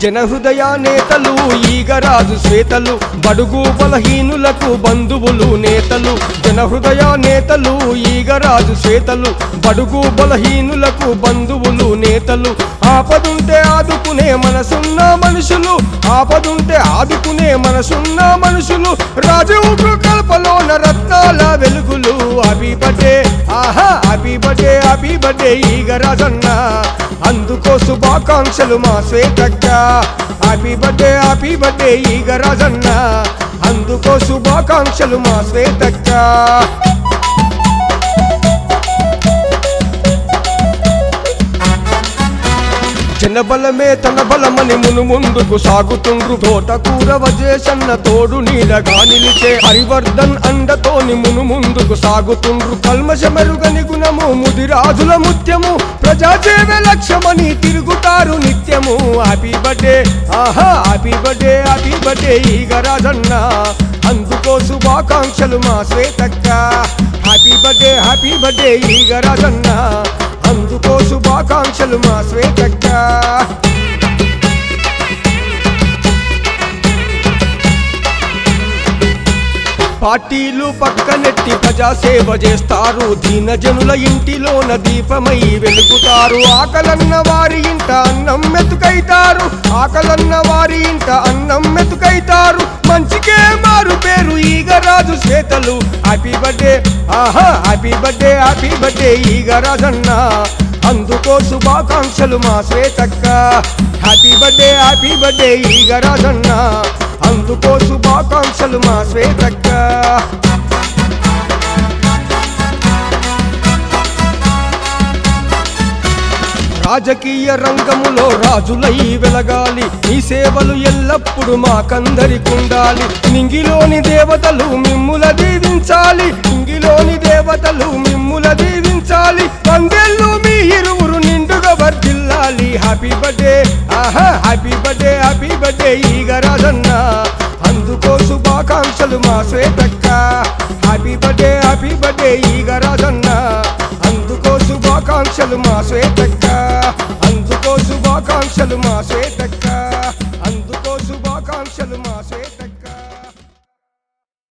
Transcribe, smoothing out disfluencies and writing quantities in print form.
జనహృదయ నేతలు ఈగరాజు శ్వేతలు బడుగు బలహీనులకు బంధువులు నేతలు జనహృదయ నేతలు ఈగరాజు శ్వేతలు బడుగు బలహీనులకు బంధువులు నేతలు ఆపదుంటే ఆదుకునే మనసున్న మనుషులు ఆపదుంటే ఆదుకునే మనసున్న మనుషులు రాజవు కల్పలోన రత్నాల వెలుగులు హ్యాపీ బర్త్డే ఆహా హ్యాపీ బర్త్డే ఈగరాజన్న అందుకో శుభాకాంక్షలు మా శ్వేతక్క హ్యాపీ బర్త్డే ఈగరాజన్న అందుకో శుభాకాంక్షలు మా శ్వేతక్క జనబలమే తన బలమని ముందుకు సాగుతుండ్రు తోటకూర వజేసన్న తోడు నీడగా నిలిచే హరివర్ధన్ అండతోని ముందుకు సాగుతుండ్రు కల్మషమెరుగని గుణము ముదిరాజుల ముత్యము ప్రజాసేవ లక్ష్యమని తిరుగుతారు నిత్యము హ్యాపీ బర్త్డే ఆహా హ్యాపీ బర్త్డే ఈగరాజన్న అందుకో శుభాకాంక్షలు మా శ్వేతక్క హ్యాపీ బర్త్డే ఈగరాజన్న అందుకో శుభాకాంక్షలు మా శ్వేతక్క పార్టీలు పక్కనెట్టి ప్రజాసేవ చేస్తారు దీనజనుల ఇంటిలోన దీపమై వెలుగుతారు ఆకలన్న వారి ఇంట అన్నం మెతుకైతారు ఆకలన్న వారి ఇంట అన్నం మెతుకైతారు మంచికే మారు పేరు ఈగరాజు శ్వేతలు హ్యాపీ బర్త్డే ఆహా హ్యాపీ బర్త్డే ఈగరాజన్న అందుకో శుభాకాంక్షలు మా శ్వేతక్క హ్యాపీ బర్త్డే ఈగరాజన్న అందుకో శుభాకాంక్షలు మా శ్వేతక్క రాజకీయ రంగములో రాజులై వెలగాలి ఈ సేవలు ఎల్లప్పుడు మాకందరికుండాలి నింగిలోని దేవతలు మిమ్ముల దీవించాలి నింగిలోని దేవతలు మిమ్ముల దీవించాలి వందేళ్ళు మీ ఇరువురు నిండుగా వర్ధిల్లాలి హ్యాపీ బర్త్డే ఆహా హ్యాపీ బర్త్డే ఈగరాజన్న అందుకో శుభాకాంక్షలు మా శ్వేతక్క హ్యాపీ బర్త్డే ఈగరాజన్న అందుకో శుభాకాంక్షలు మా శ్వేతక్క అందుకో శుభాకాంక్షలు మా శ్వేతక్క అందుకో శుభాకాంక్షలు మా శ్వేతక్క